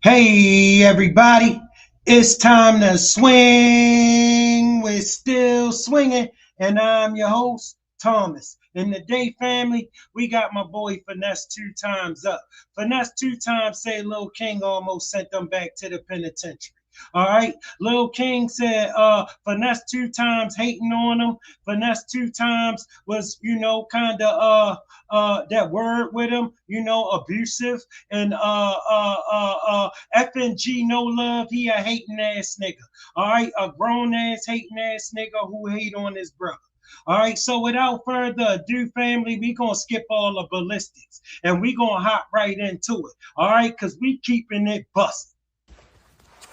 Hey everybody, it's time to swing. We're still swinging, and I'm your host, Thomas. In the day, family, we got my boy Finesse 2tymes up. Finesse 2tymes say Lil King almost sent them back to the penitentiary. All right, Lil King said Finesse 2tymes hating on him. Finesse 2tymes was, kind of that word with him, abusive. And FNG No Love, he a hating ass nigga. All right, a grown ass hating ass nigga who hate on his brother. All right, so without further ado, family, we gonna skip all the ballistics and we gonna hop right into it. All right, because we keeping it busted.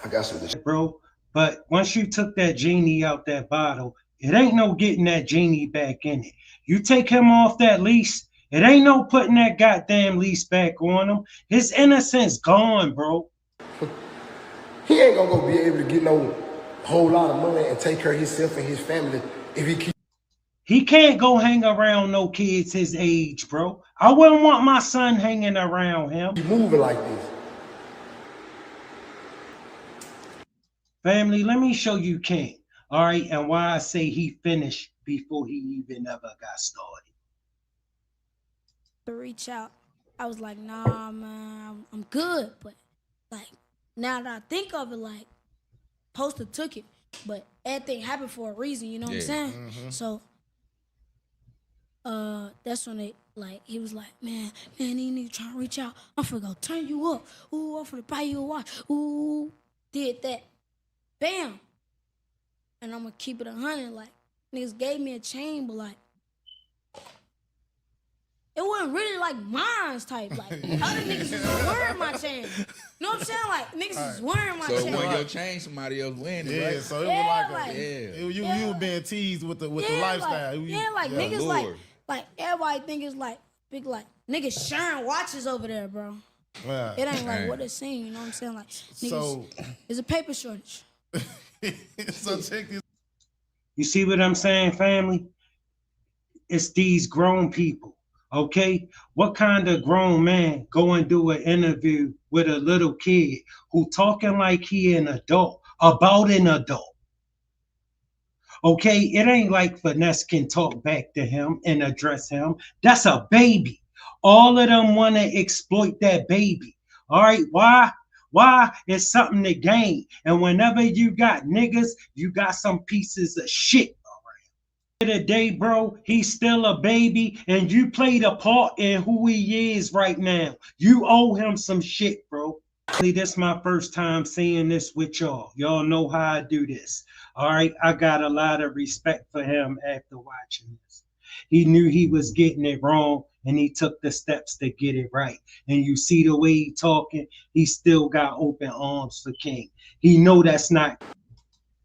I got some this, bro. But once you took that genie out that bottle, it ain't no getting that genie back in it. You take him off that leash, it ain't no putting that goddamn leash back on him. His innocence gone, bro. he ain't gonna go be able to get no whole lot of money and take care of himself and his family if he keep. He can't go hang around no kids his age, bro. I wouldn't want my son hanging around him. Keep moving like this. Family, let me show you King, all right, and why I say he finished before he even ever got started. To reach out, I was like, nah, man, I'm good. But like now that I think of it, like Poster took it, but everything happened for a reason. You know what I'm saying? Mm-hmm. So, that's when he was like, man, you need to try to reach out. I'm finna go turn you up. Ooh, I'm finna buy you a watch. Ooh, did that. Bam. And I'm gonna keep it 100. Like, niggas gave me a chain, but like, it wasn't really like mine's type. Like, other niggas was wearing my chain. You know what I'm saying? Like, niggas was wearing my chain. So when your chain, somebody else wearing it, right? So it was you were being teased with the lifestyle. Niggas like everybody think it's like big, like niggas sharing watches over there, bro. Wow. It ain't like what it seems. You know what I'm saying? Like, niggas, it's a paper shortage. So check this. You see what I'm saying, family? It's these grown people, okay? What kind of grown man go and do an interview with a little kid who talking like he an adult about an adult? Okay, it ain't like Finesse can talk back to him and address him. That's a baby. All of them want to exploit that baby. All right, why? Why? It's something to gain. And whenever you got niggas, you got some pieces of shit Today, bro, he's still a baby, and you played a part in who he is right now. You owe him some shit, bro. This is my first time seeing this with y'all. Y'all know how I do this. All right, I got a lot of respect for him after watching this. He knew he was getting it wrong, and he took the steps to get it right. And you see the way he talking, he still got open arms for King. He know that's not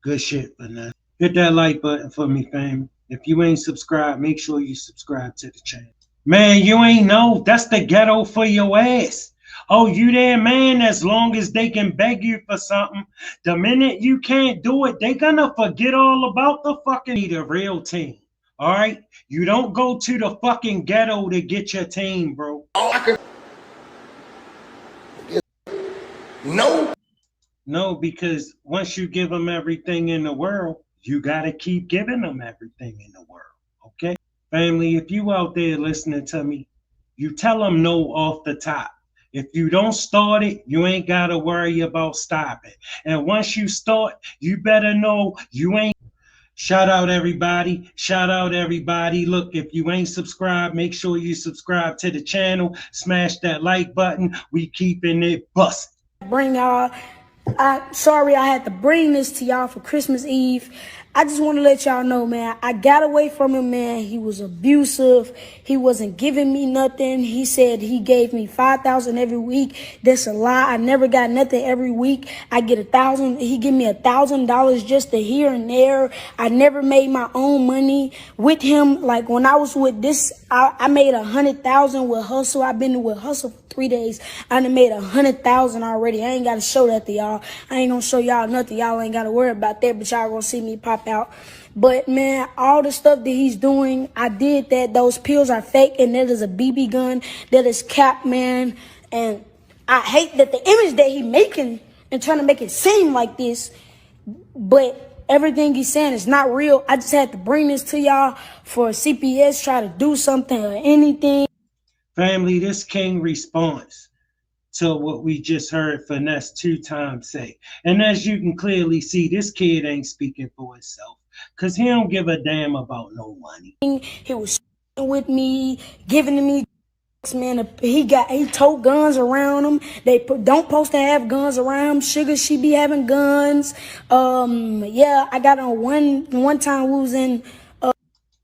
good shit, but now hit that like button for me, fam. If you ain't subscribed, make sure you subscribe to the channel. Man, you ain't know. That's the ghetto for your ass. Oh, you there, man? As long as they can beg you for something, the minute you can't do it, they gonna forget all about the fucking the real team. All right? You don't go to the fucking ghetto to get your team, bro. No. No, because once you give them everything in the world, you gotta keep giving them everything in the world. Okay? Family, if you out there listening to me, you tell them no off the top. If you don't start it, you ain't got to worry about stopping. And once you start, you better know you ain't. Shout out everybody. Shout out everybody. Look, if you ain't subscribed, make sure you subscribe to the channel. Smash that like button. We keeping it busted. Bring y'all. Sorry I had to bring this to y'all for Christmas Eve. I just want to let y'all know, man, I got away from him, man. He was abusive. He wasn't giving me nothing. He said he gave me $5,000 every week. That's a lie. I never got nothing every week. I get $1,000. He give me $1,000 just to here and there. I never made my own money with him. Like when I was with this, I made $100,000 with Hustle. I've been with Hustle for 3 days. I done made $100,000 already. I ain't got to show that to y'all. I ain't gonna show y'all nothing. Y'all ain't got to worry about that, but y'all gonna see me pop out. But man, all the stuff that he's doing, I did that. Those pills are fake, and that is a BB gun. That is cap, man. And I hate that the image that he making and trying to make it seem like this, but everything he's saying is not real. I just had to bring this to y'all for CPS try to do something or anything. Family, this King response to what we just heard Finesse 2tymes say. And as you can clearly see, this kid ain't speaking for himself because he don't give a damn about no money. He was with me, giving to me, man. He tote guns around him. They don't supposed to have guns around him. Sugar, she be having guns. Yeah, I got on one time we was in.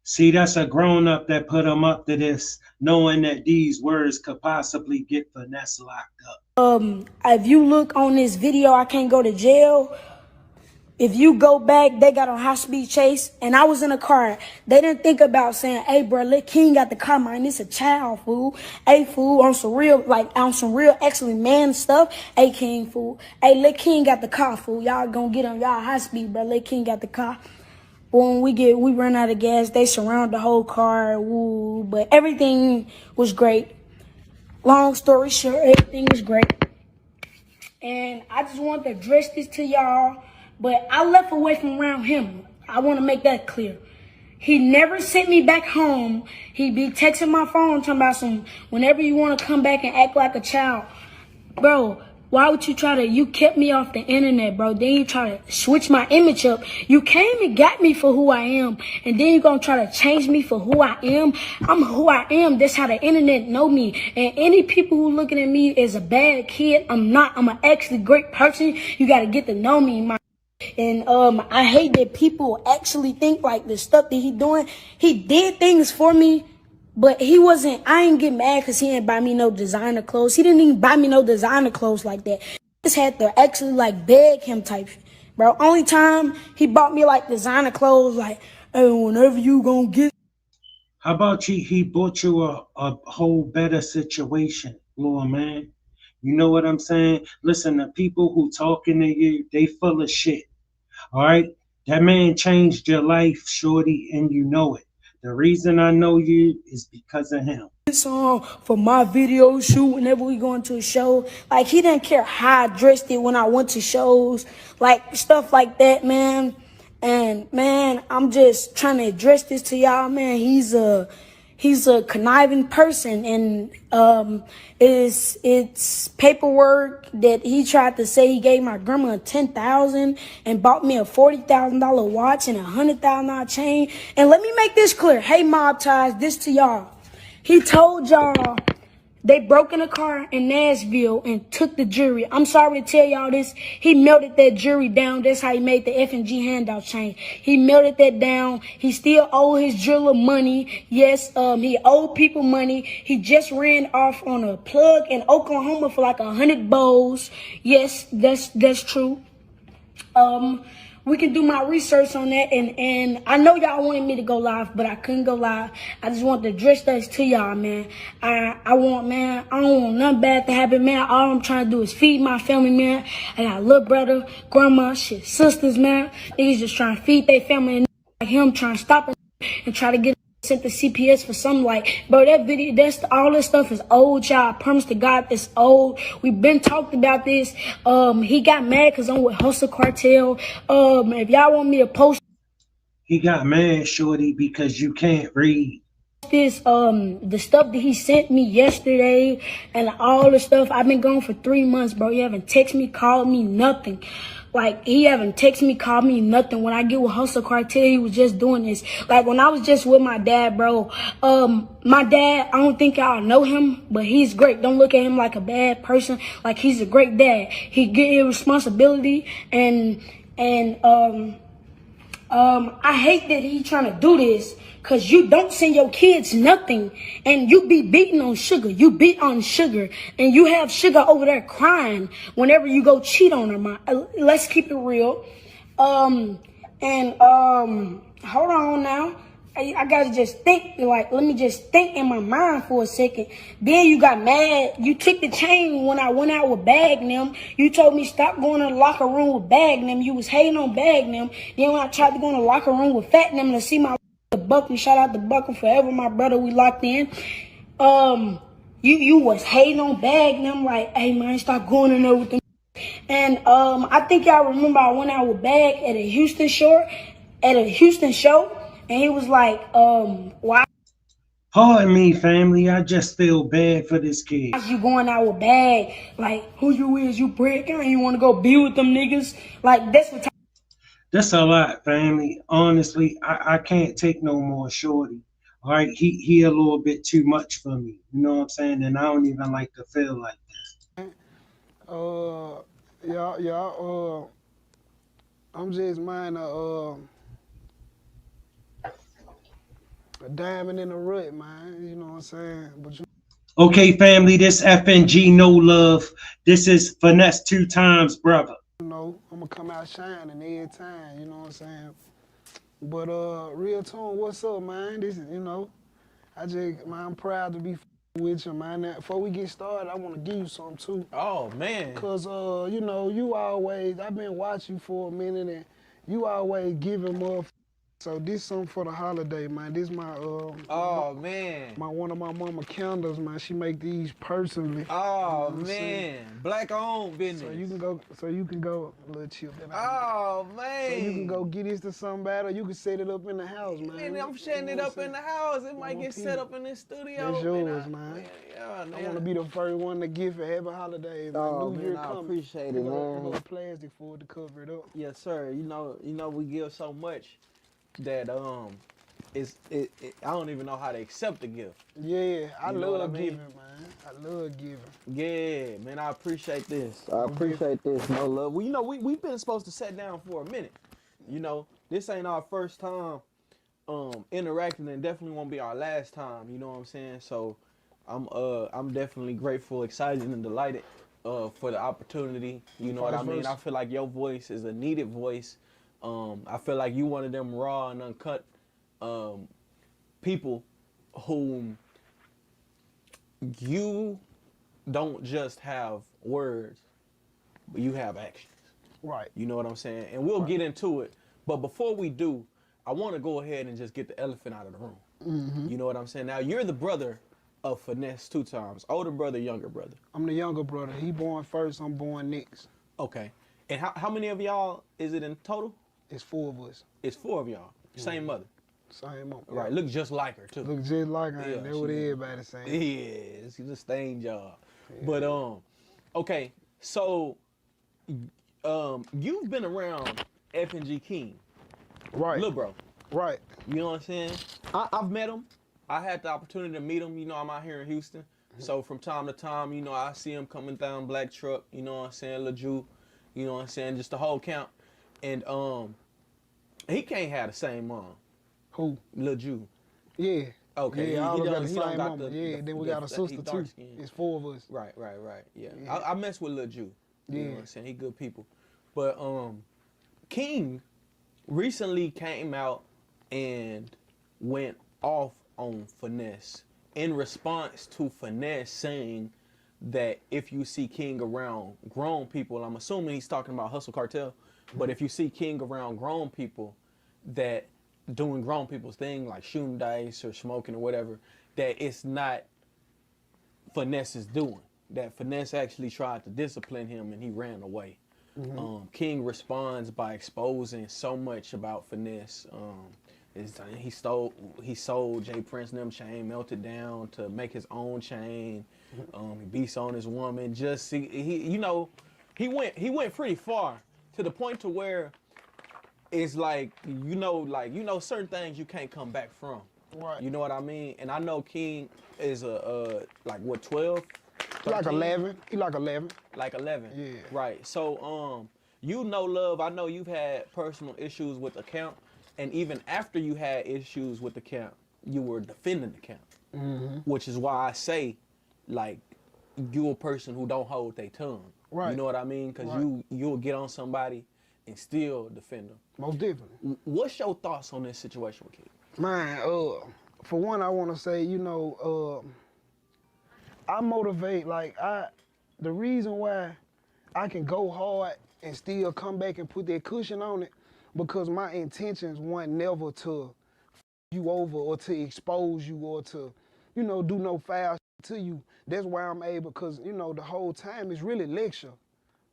See, that's a grown up that put him up to this, knowing that these words could possibly get Finesse locked up. If you look on this video, I can't go to jail. If you go back, they got on high speed chase, and I was in a car. They didn't think about saying, "Hey, bro, Lil King got the car, man. It's a child, fool. Hey, fool, on some real, actually man stuff. Hey, King, fool. Hey, Lil King got the car, fool. Y'all gonna get on y'all high speed, bro. Lil King got the car." When we run out of gas, they surround the whole car, woo. But everything was great. Long story short, everything was great. And I just wanted to address this to y'all. But I left away from around him. I want to make that clear. He never sent me back home. He be texting my phone talking about some, whenever you want to come back and act like a child. Bro, why would you kept me off the internet, bro. Then you try to switch my image up. You came and got me for who I am. And then you're going to try to change me for who I am. I'm who I am. That's how the internet know me. And any people who looking at me as a bad kid, I'm not. I'm an actually great person. You got to get to know me, my. And I hate that people actually think like the stuff that he doing. He did things for me, but I ain't get mad because he didn't buy me no designer clothes. He didn't even buy me no designer clothes like that. I just had to actually like beg him type, bro. Only time he bought me like designer clothes, like, hey, whenever you gonna get. How about he bought you a whole better situation, little man? You know what I'm saying? Listen, the people who talking to you, they full of shit. All right? That man changed your life, shorty, and you know it. The reason I know you is because of him. Song for my video shoot whenever we go into a show. Like, he didn't care how I dressed it when I went to shows. Like, stuff like that, man. And, man, I'm just trying to address this to y'all, man. He's he's a conniving person, and it's paperwork that he tried to say he gave my grandma $10,000 and bought me a $40,000 watch and a $100,000 chain. And let me make this clear. Hey, mob ties, this to y'all. He told y'all they broke in a car in Nashville and took the jewelry. I'm sorry to tell y'all this. He melted that jewelry down. That's how he made the FNG handout chain. He melted that down. He still owe his jeweler money. Yes, he owed people money. He just ran off on a plug in Oklahoma for like 100 bowls. Yes, that's true. We can do my research on that, and I know y'all wanted me to go live, but I couldn't go live. I just want to address this to y'all, man. I don't want nothing bad to happen, man. All I'm trying to do is feed my family, man. I got a little brother, grandma, shit, sisters, man. Niggas just trying to feed their family, and like him trying to stop it and try to get sent to CPS for something. Like, bro, that video, all this stuff is old, y'all. I promise to God, it's old. We've been talked about this. He got mad because I'm with Hustle Cartel. If y'all want me to post, he got mad, shorty, because you can't read this, the stuff that he sent me yesterday and all the stuff. I've been gone for 3 months, bro. He haven't texted me, called me, nothing. Like, he haven't texted me, called me, nothing. When I get with Hustle Cartel, he was just doing this. Like, when I was just with my dad, bro, my dad, I don't think y'all know him, but he's great. Don't look at him like a bad person. Like, he's a great dad. He get his responsibility, and I hate that he trying to do this, because you don't send your kids nothing, and you be beating on Sugar. You beat on Sugar, and you have Sugar over there crying whenever you go cheat on her, man. Let's keep it real. Hold on now. I gotta just think, like, let me just think in my mind for a second. Then you got mad. You took the chain when I went out with Bag and them. You told me stop going to the locker room with Bag and them. You was hating on Bag and them. Then when I tried to go in the locker room with Fat and them to see my Buckley, shout out to Buckley forever, my brother, we locked in. You was hating on Bag and them, like, hey man, stop going in there with them. And I think y'all remember I went out with Bag at a Houston show. And he was like, why? Pardon me, family. I just feel bad for this kid. You going out with Bag? Like, who you is? You breaking? And you want to go be with them niggas? Like, that's a lot, family. Honestly, I can't take no more, shorty. All right, he a little bit too much for me. You know what I'm saying? And I don't even like to feel like this. I'm just mine a diamond in the rut, man. You know what I'm saying? But okay, family, this FNG No Love. This is Finesse 2tymes, brother. you know, I'm gonna come out shining every time. You know what I'm saying? But real tone, what's up, man? This is, you know, I'm proud to be with you, man. Now, before we get started, I want to give you something too. Oh man. Cause you know, I've been watching you for a minute, and you always giving up. So this something for the holiday, man. This my man. One of my mama candles, man. She make these personally. Oh man. Black owned business. So you can go a little chip. Oh man. So you can go get this to somebody, or you can set it up in the house, man. And I'm setting it up in the house. It might get set up in the studio. That's yours, man. Yeah, I want to be the first one to give it. Happy holidays. Oh, New Year man, I coming. appreciate it, man. Got plastic for it to cover it up. Yes, sir. You know, we give so much that I don't even know how to accept the gift. Yeah, I love giving, man. I love giving. Yeah, man, I appreciate this. I appreciate this, No Love. Well, you know, we've been supposed to sit down for a minute. You know, this ain't our first time interacting, and definitely won't be our last time. You know what I'm saying? So I'm definitely grateful, excited, and delighted for the opportunity. You know what I mean? I feel like your voice is a needed voice. I feel like you one of them raw and uncut people whom you don't just have words, but you have actions. Right. You know what I'm saying? And we'll get into it. But before we do, I want to go ahead and just get the elephant out of the room. Mm-hmm. You know what I'm saying? Now, you're the brother of Finesse 2tymes. Older brother, younger brother? I'm the younger brother. He born first, I'm born next. Okay. And how many of y'all is it in total? It's 4 of us. It's 4 of y'all. Same mother? Same up. Right, look just like her too. Look just like her. Yeah, That's what everybody saying. Yeah, she's a stain job. Yeah. But okay, so you've been around FNG King, right? Lil bro, right? You know what I'm saying? I've met him. I had the opportunity to meet him. You know, I'm out here in Houston, so from time to time, you know, I see him coming down Black Truck. You know what I'm saying? Lil Ju, you know what I'm saying? Just the whole count, and he can't have the same mom. Who? Lil Ju. Yeah. Okay. Yeah, he got don't the same got mama. Then we got a sister too. It's 4 of us. Right. Yeah. I mess with Lil Ju. You know what I'm saying? He good people. But King recently came out and went off on Finesse in response to Finesse saying that if you see King around grown people, I'm assuming he's talking about Hustle Cartel, but if you see King around grown people that doing grown people's thing like shooting dice or smoking or whatever, that it's not Finesse's doing. That Finesse actually tried to discipline him and he ran away. King responds by exposing so much about Finesse. He sold Jay Prince and them chain, melted down to make his own chain. He beats on his woman. He went pretty far to the point to where it's like certain things you can't come back from. Right. You know what I mean? And I know King is like what, 12? He like 11. He like 11. Like 11. Yeah. Right. So you know, Love, I know you've had personal issues with the count, and even after you had issues with the count, you were defending the count. Which is why I say, like, you a person who don't hold their tongue. Right. You know what I mean? Because you'll get on somebody and still defend them. Most definitely. What's your thoughts on this situation with King? Man, for one, I want to say, I motivate, the reason why I can go hard and still come back and put that cushion on it, because my intentions weren't never to you over or to expose you or to, do no foul to you. That's why I'm able, because, the whole time it's really lecture.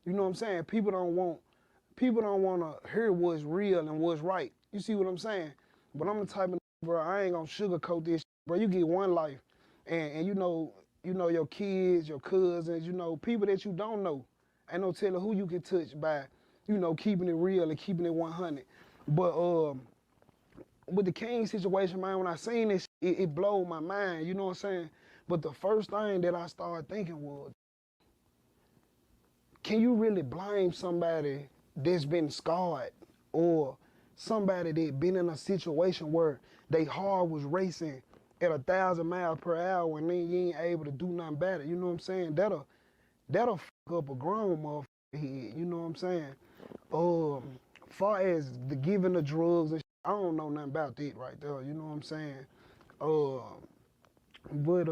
You know what I'm saying? People don't want to hear what's real and what's right. You see what I'm saying? But I'm the type of bro, I ain't gonna sugarcoat this, bro. You get one life, and you know your kids, your cousins, people that you don't know. Ain't no telling who you can touch by, keeping it real and keeping it 100. But with the King situation, man, when I seen this, it blowed my mind. You know what I'm saying? But the first thing that I started thinking was, can you really blame somebody that's been scarred or somebody that been in a situation where they heart was racing at 1,000 miles per hour and then you ain't able to do nothing about it? You know what I'm saying? That'll fuck up a grown motherfucker head. You know what I'm saying? Far as the giving the drugs and shit, I don't know nothing about that right there. You know what I'm saying? But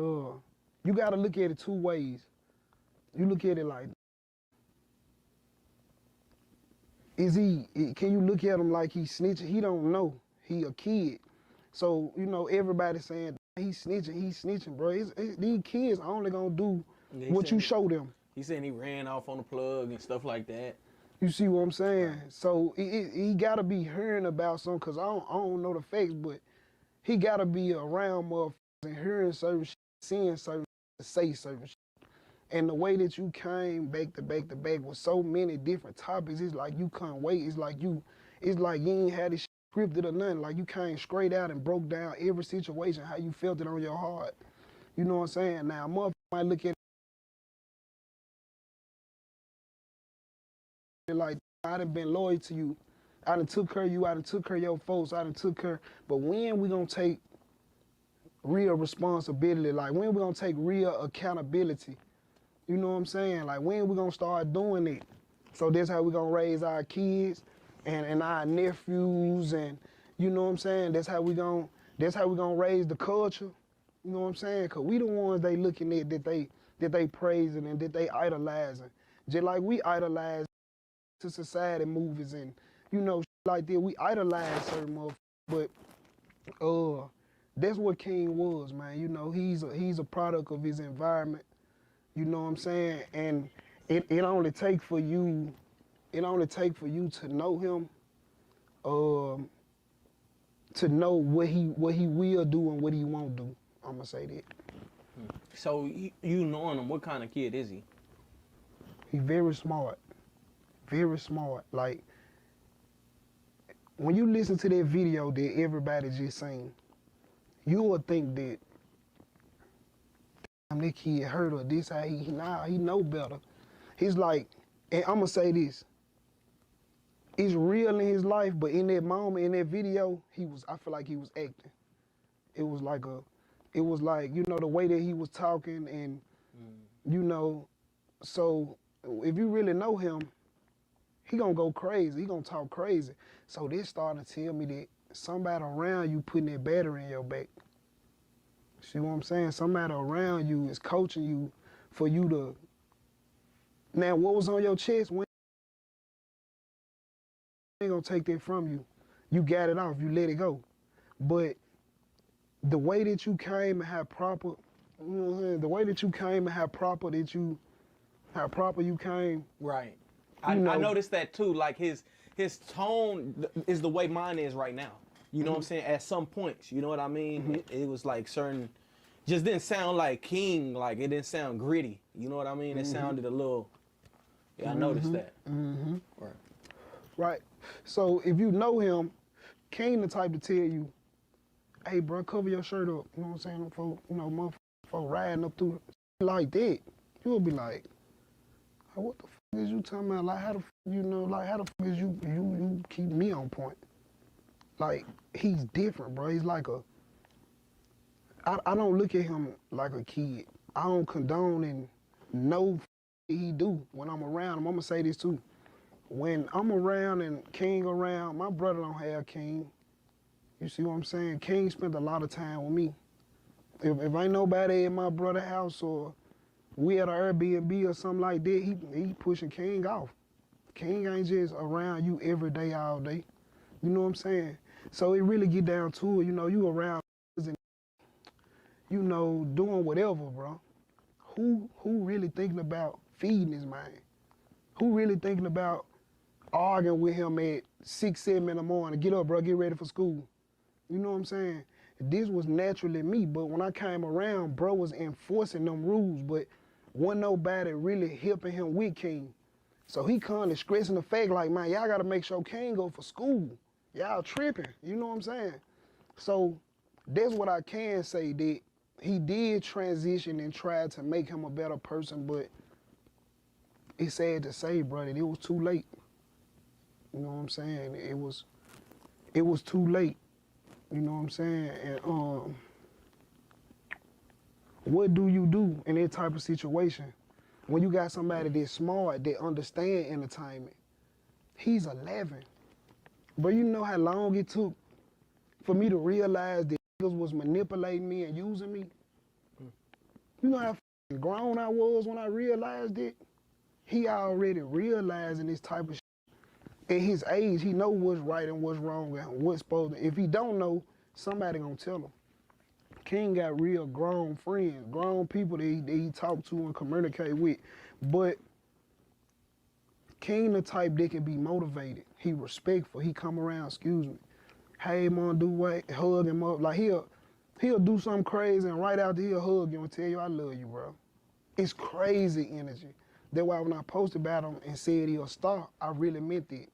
you gotta look at it 2 ways. You look at it like, can you look at him like he's snitching? He don't know. He a kid. So, everybody saying, he's snitching, bro. These kids are only gonna do what you show them. He said he ran off on the plug and stuff like that. You see what I'm saying? Right. So he gotta be hearing about something, cause I don't know the facts, but he gotta be around motherfuckers and hearing certain shit, seeing certain shit, say certain shit. And the way that you came back to back to back with so many different topics, it's like you couldn't wait. It's like you ain't had this shit scripted or nothing. Like you came straight out and broke down every situation, how you felt it on your heart. You know what I'm saying? Now, a motherfucker might look at it like, I done been loyal to you. I done took care of you. I done took care of your folks. I done took care. But when we gonna take real responsibility? Like when we gonna take real accountability? You know what I'm saying? Like when we gonna start doing it? So that's how we gonna raise our kids and our nephews, and you know what I'm saying? That's how we gonna raise the culture. You know what I'm saying? Cause we the ones they looking at that they praising and that they idolizing. Just like we idolize to society movies and like that. We idolize certain motherfuckers. But that's what King was, man. He's a product of his environment. You know what I'm saying? And it only take for you to know him, to know what he will do and what he won't do. I'm gonna say that. So you knowing him, what kind of kid is he? He's very smart. Very smart. Like, when you listen to that video that everybody just seen, you will think that, damn, that kid hurt or this how he know better. He's like, and I'm gonna say this, it's real in his life, but in that moment, in that video, I feel like he was acting. It was like, you know, the way that he was talking and, you know, so if you really know him, he gonna go crazy. He gonna talk crazy. So this starting to tell me that somebody around you putting that battery in your back. See what I'm saying? Somebody around you is coaching you for you to. Now, what was on your chest? When ain't gonna take that from you. You got it off. You let it go. But the way that you came and how proper, you know what I'm saying? The way that you came and how proper you came. Right. I noticed that too. Like his tone is the way mine is right now. You know what I'm saying? At some points, you know what I mean? It was like certain, just didn't sound like King. Like it didn't sound gritty. You know what I mean? It sounded a little. Yeah, I noticed that. Right. Right. So if you know him, King the type to tell you, hey, bro, cover your shirt up. You know what I'm saying? For, you know, motherfucker riding up through like that, you'll be like, hey, what the fuck is you talking about? Like, how the fuck, you know, like, how the fuck is you keep me on point? Like, he's different, bro. He's like I don't look at him like a kid. I don't condone and know he do when I'm around him. I'm gonna say this too. When I'm around and King around, my brother don't have King. You see what I'm saying? King spent a lot of time with me. If ain't nobody in my brother's house or we at an Airbnb or something like that, he pushing King off. King ain't just around you every day, all day. You know what I'm saying? So it really get down to it. You know, you around and, you know, doing whatever, bro. Who really thinking about feeding his mind? Who really thinking about arguing with him at 6, 7 in the morning? Get up, bro, get ready for school. You know what I'm saying? This was naturally me, but when I came around, bro was enforcing them rules, but wasn't nobody really helping him with King. So he kind of stressing the fact like, man, y'all gotta make sure King go for school. Y'all tripping, you know what I'm saying? So that's what I can say, that he did transition and tried to make him a better person, but it's sad to say, bro, that it was too late. You know what I'm saying? It was too late. You know what I'm saying? And what do you do in that type of situation when you got somebody that's smart, that understand entertainment? He's 11. But you know how long it took for me to realize that niggas was manipulating me and using me? You know how grown I was when I realized it? He already realizing this type of shit. At his age, he know what's right and what's wrong and what's supposed to. If he don't know, somebody gonna tell him. King got real grown friends, grown people that he talk to and communicate with. But King the type that can be motivated. He respectful. He come around, excuse me. Hey, man, do what? Hug him up. Like he'll do something crazy and right after he'll hug you and tell you, I love you, bro. It's crazy energy. That's why when I posted about him and said he'll start, I really meant it.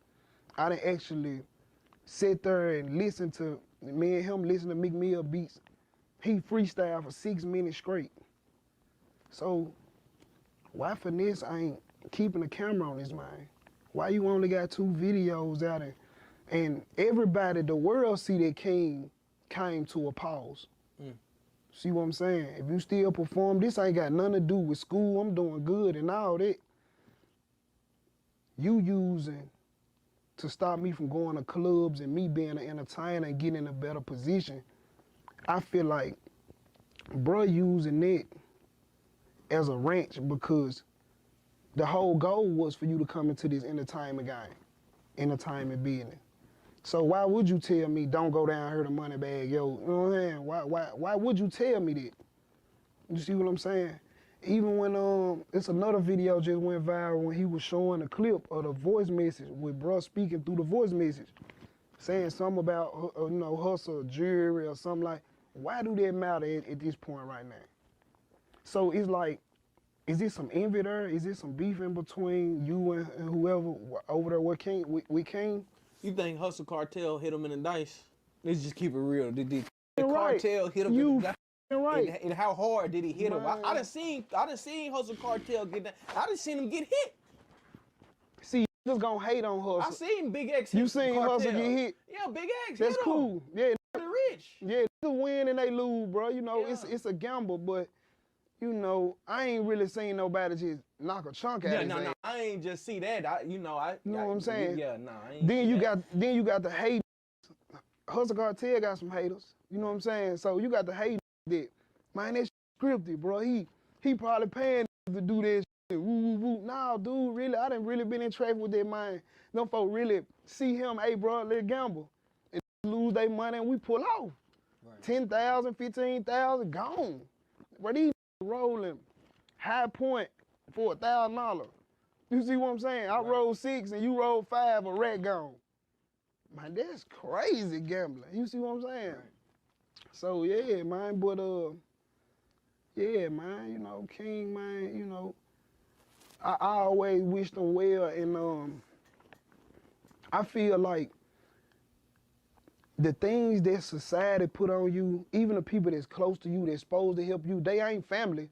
I didn't actually sit there and listen to me and him listen to Meek Mill beats. He freestyled for 6 minutes straight. So why Finesse ain't keeping the camera on his mind? Why you only got 2 videos out and everybody, the world see that King came to a pause. See what I'm saying? If you still perform, this ain't got nothing to do with school, I'm doing good and all that. You using to stop me from going to clubs and me being an entertainer and getting in a better position. I feel like bruh using it as a wrench because the whole goal was for you to come into this entertainment game, entertainment business. So why would you tell me don't go down here to money bag, yo? You know what I'm saying? Why would you tell me that? You see what I'm saying? Even when it's another video just went viral when he was showing a clip of the voice message with bruh speaking through the voice message. saying something about you know, hustle, jewelry or something like. Why do that matter at this point right now? So it's like, is this some envy there? Is this some beef in between you and whoever over there with King? You think Hustle Cartel hit him in the dice? Let's just keep it real. Did the Right. cartel hit him You in the dice? right. And how hard did he hit him? Man. I done seen Hustle Cartel get that. I done seen him get hit. See, niggas gonna hate on Hustle. I seen Big X. You seen Cartel. Hustle get hit? Yeah, Big X. That's hit him. cool. Yeah, The rich. yeah. Niggas win and they lose, bro. You know, Yeah. it's a gamble, but you know, I ain't really seen nobody just knock a chunk out Yeah, his no, ass. I ain't just see that. You know what I'm saying? Yeah, no, I ain't. Then see you that. got the hate. Hustle Cartel got some haters. You know what I'm saying? So you got the hate that, man, that shit scripted, bro. He probably paying to do this shit. Woo, woo, woo. Nah, dude, really, I done really been in traffic with that man. Them folk really see him, hey, bro, let's gamble. And lose their money and we pull off. Right. 10,000, 15,000, gone. Bro, these rolling high point for $1,000. You see what I'm saying? I rolled 6 and you rolled 5, a rat gone. Man, that's crazy gambling. You see what I'm saying? Right. So yeah, man, but yeah, man, you know, King, man, you know, I always wish them well, and I feel like the things that society put on you, even the people that's close to you, that's supposed to help you, they ain't family.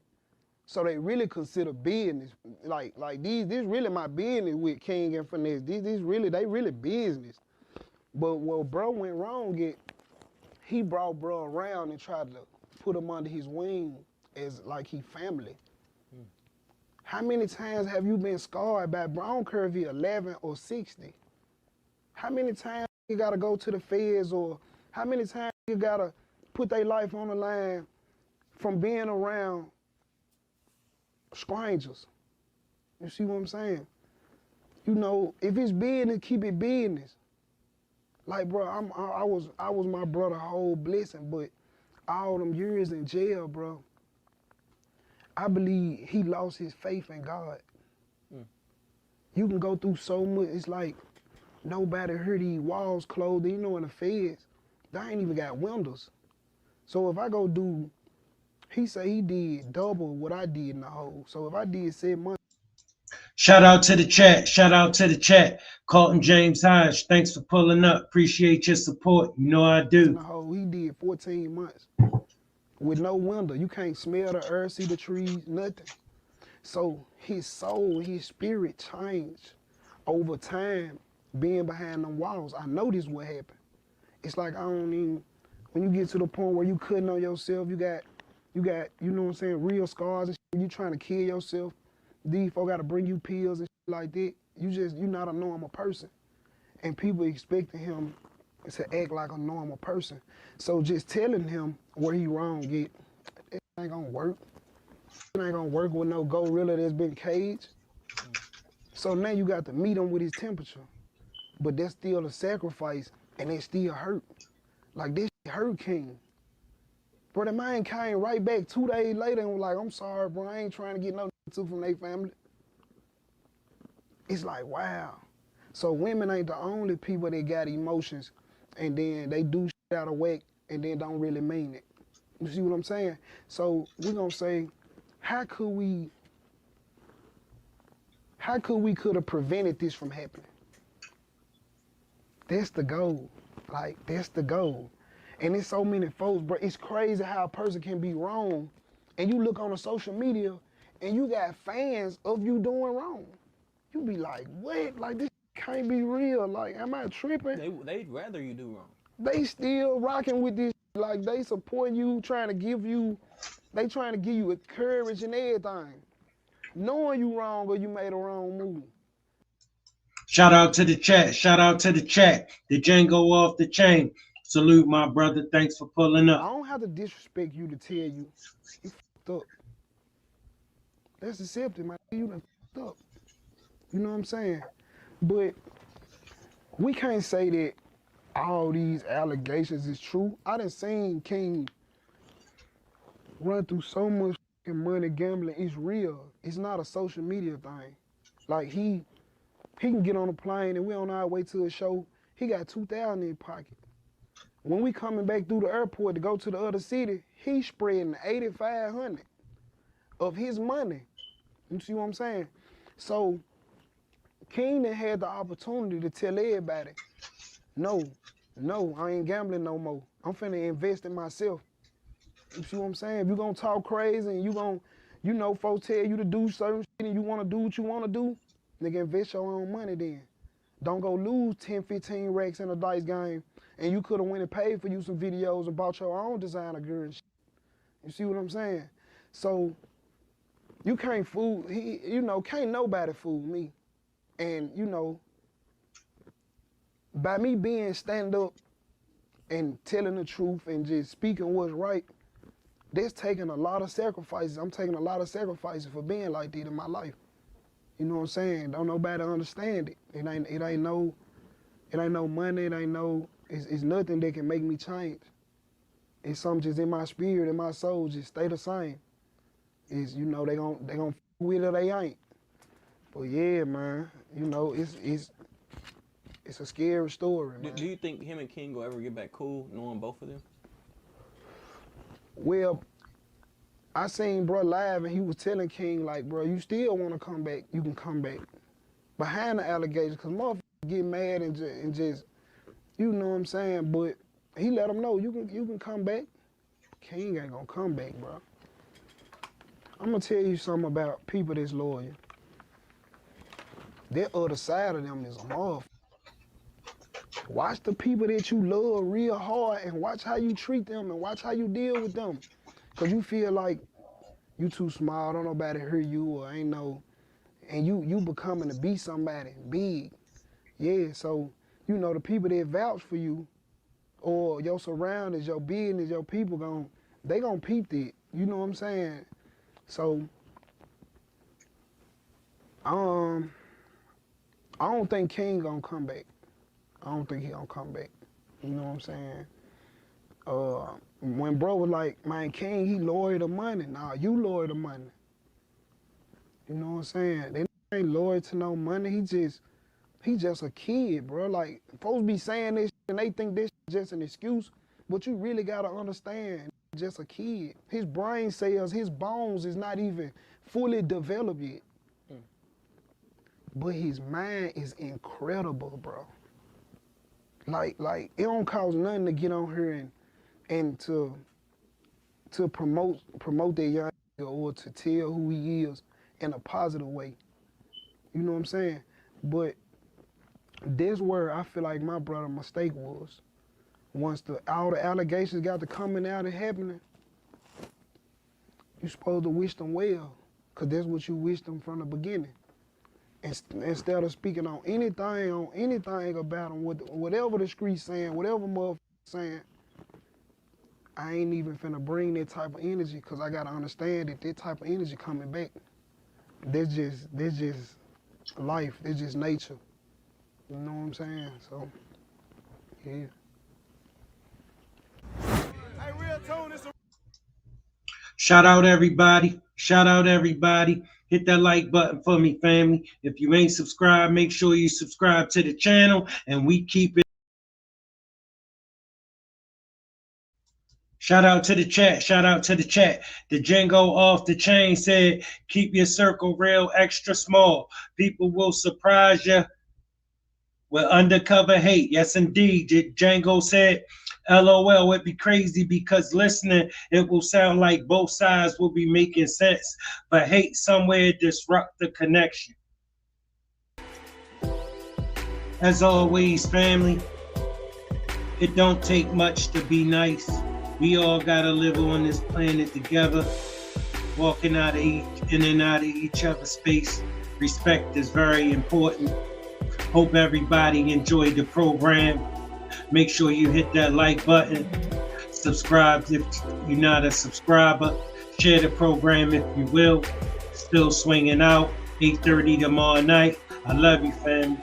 So they really consider business. Like this really my business with King and Finesse. They really business. But what bro went wrong, he brought bro around and tried to put him under his wing as like he family. How many times have you been scarred by bro? I don't care if he 11 or 60. How many times you gotta go to the feds, or how many times you gotta put their life on the line from being around strangers? You see what I'm saying? You know, if it's business, keep it business. Like, bro, I was my brother whole blessing, but all them years in jail, bro, I believe he lost his faith in God. You can go through so much. It's like nobody heard these walls closed. You know, in the feds, they ain't even got windows. So if I go do, he say he did double what I did in the hole. So if I did 7 months. Shout out to the chat. Shout out to the chat. Carlton James Hodge, thanks for pulling up. Appreciate your support. You know I do. In the hole, he did 14 months with no window. You can't smell the earth, see the trees, nothing. So his soul, his spirit changed over time being behind them walls. I know this what happened. It's like I don't even, when you get to the point where you couldn't know yourself, you got, you know what I'm saying, real scars and shit, you trying to kill yourself. These folk gotta bring you pills and shit like that. You're not a normal person. And people expecting him to act like a normal person. So just telling him where he wrong, it ain't gonna work. It ain't gonna work with no gorilla that's been caged. So now you got to meet him with his temperature. But that's still a sacrifice, and it still hurt. Like, this shit hurt King. Bro, the man came right back 2 days later and was like, I'm sorry, bro, I ain't trying to get no too from their family. It's like, wow. So women ain't the only people that got emotions, and then they do shit out of whack and then don't really mean it. You see what I'm saying? So we're gonna say, how could we could have prevented this from happening? That's the goal. Like, that's the goal. And there's so many folks, bro. It's crazy how a person can be wrong, and you look on the social media, and you got fans of you doing wrong. You be like, what? Like, this can't be real. Like, am I tripping? They'd rather you do wrong. They still rocking with this. Like, they support you, trying to give you courage and everything. Knowing you wrong or you made a wrong move. Shout out to the chat. Shout out to the chat. The Django off the chain. Salute, my brother. Thanks for pulling I up. don't have to disrespect you to tell you fucked up. That's accepted, man. You done fucked up. You know what I'm saying? But we can't say that all these allegations is true. I done seen King run through so much money gambling. It's real. It's not a social media thing. Like, he can get on a plane and we on our way to a show he got 2,000 in his pocket. When we coming back through the airport to go to the other city, he's spreading 8,500 of his money. You see what I'm saying? So King done had the opportunity to tell everybody, no, I ain't gambling no more. I'm finna invest in myself. You see what I'm saying? If you gonna talk crazy and you gonna, you know, folks tell you to do certain shit and you wanna do what you wanna do, nigga, invest your own money then. Don't go lose 10, 15 racks in a dice game and you could've went and paid for you some videos and bought your own designer gear and shit. You see what I'm saying? So you can't fool, can't nobody fool me. And, you know, by me being stand up and telling the truth and just speaking what's right, that's taking a lot of sacrifices. I'm taking a lot of sacrifices for being like that in my life. You know what I'm saying? Don't nobody understand it. It ain't no money, it's nothing that can make me change. It's something just in my spirit, in my soul, just stay the same. It's, you know, they gon' with it or they ain't. But yeah, man, you know, it's a scary story, man. Do you think him and King will ever get back cool, knowing both of them? Well, I seen bro live and he was telling King, like, bro, you still want to come back, you can come back. Behind the allegations, because motherfuckers get mad and just, you know what I'm saying? But he let them know, you can come back. King ain't gonna come back, bro. I'm gonna tell you something about people that's loyal. That other side of them is a motherfucker. Watch the people that you love real hard and watch how you treat them and watch how you deal with them. Cause you feel like you too small, don't nobody hear you or ain't no, and you becoming to be somebody big. Yeah, so, you know, the people that vouch for you or your surroundings, your business, your people they gonna peep that. You know what I'm saying? So, I don't think King gonna come back. I don't think he gonna come back. You know what I'm saying? When bro was like, man, King, he loyal to money. Nah, you loyal to money. You know what I'm saying? They ain't loyal to no money. He just a kid, bro. Like, folks be saying this and they think this is just an excuse, but you really gotta understand, just a kid. His brain cells, his bones is not even fully developed yet. But his mind is incredible, bro. Like it don't cost nothing to get on here and to promote that young nigga or to tell who he is in a positive way. You know what I'm saying? But that's where I feel like my brother's mistake was. Once all the allegations got to coming out and happening, you supposed to wish them well, because that's what you wished them from the beginning. Instead of speaking on anything about them, whatever the streets saying, whatever motherfucker saying, I ain't even finna bring that type of energy, because I gotta understand that type of energy coming back. That's just life, that's just nature. You know what I'm saying? So, yeah. Shout out everybody. Shout out everybody. Hit that like button for me, family. If you ain't subscribed, make sure you subscribe to the channel and we keep it. Shout out to the chat. Shout out to the chat. The Django off the chain said, keep your circle real extra small. People will surprise you with undercover hate. Yes, indeed. Django said, LOL, it'd be crazy because listening, it will sound like both sides will be making sense, but hate somewhere disrupt the connection. As always, family, it don't take much to be nice. We all gotta live on this planet together, walking in and out of each other's space. Respect is very important. Hope everybody enjoyed the program. Make sure you hit that like button. Subscribe if you're not a subscriber. Share the program if you will. Still swinging out. 8:30 tomorrow night. I love you, family.